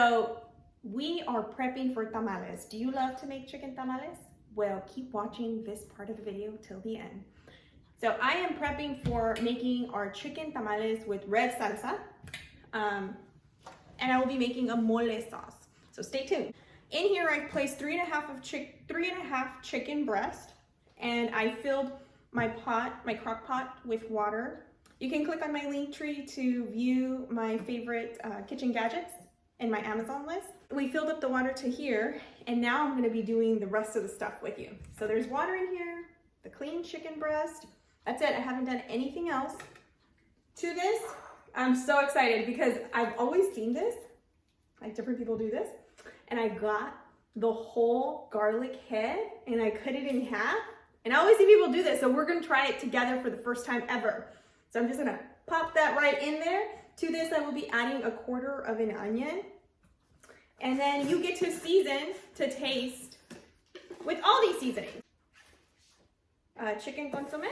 So we are prepping for tamales. Do you love to make chicken tamales? Well, keep watching this part of the video till the end. So I am prepping for making our chicken tamales with red salsa. And I will be making a mole sauce. So stay tuned. In here, I've placed 3.5 chicken breast, and I filled my crock pot with water. You can click on my link tree to view my favorite kitchen gadgets in my Amazon list. We filled up the water to here, and now I'm going to be doing the rest of the stuff with you. So there's water in here, the clean chicken breast. That's it. I haven't done anything else to this. I'm so excited because I've always seen this, like different people do this, and I got the whole garlic head and I cut it in half. And I always see people do this, so we're gonna try it together for the first time ever. So I'm just gonna pop that right in there. To this, I will be adding 1/4 of an onion. And then you get to season to taste with all these seasonings. Chicken consomme.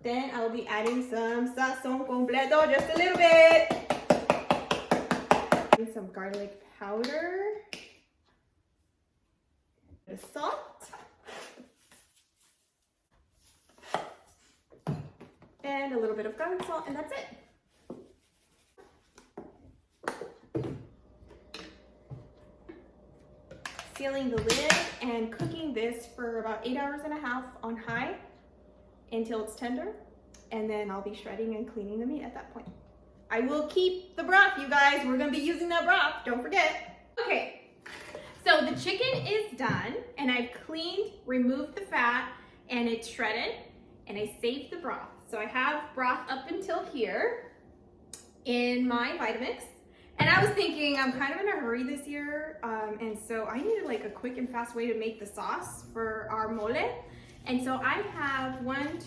Then I'll be adding some sazon completo, just a little bit. Adding some garlic powder. Salt. And a little bit of garlic salt, and that's it. Sealing the lid and cooking this for about 8.5 hours on high until it's tender, and then I'll be shredding and cleaning the meat at that point. I will keep the broth, you guys. We're gonna be using that broth, don't forget. Okay, so the chicken is done, and I've cleaned, removed the fat, and it's shredded, and I saved the broth. So I have broth up until here in my Vitamix. And I was thinking I'm kind of in a hurry this year, and so I needed like a quick and fast way to make the sauce for our mole. And so I have 5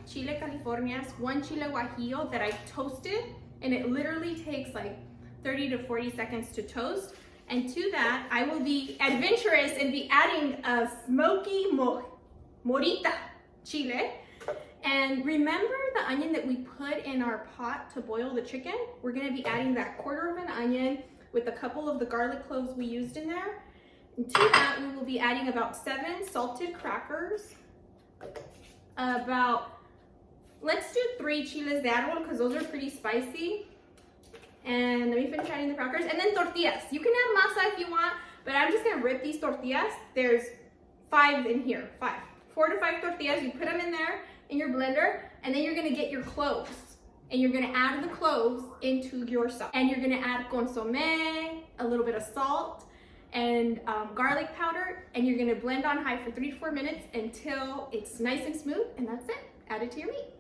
chile californias, 1 chile guajillo that I toasted, and it literally takes like 30 to 40 seconds to toast. And to that, I will be adventurous and be adding a smoky morita chile. And remember the onion that we put in our pot to boil the chicken? We're gonna be adding that 1/4 of an onion with a couple of the garlic cloves we used in there. And to that, we will be adding about 7 salted crackers. Let's do 3 chiles de árbol because those are pretty spicy. And let me finish adding the crackers. And then tortillas. You can add masa if you want, but I'm just gonna rip these tortillas. There's 5 in here, 4 to 5 tortillas. You put them in there in your blender, and then you're gonna get your cloves, and you're gonna add the cloves into your sauce. And you're gonna add consomme, a little bit of salt, and garlic powder, and you're gonna blend on high for 3 to 4 minutes until it's nice and smooth, and that's it. Add it to your meat.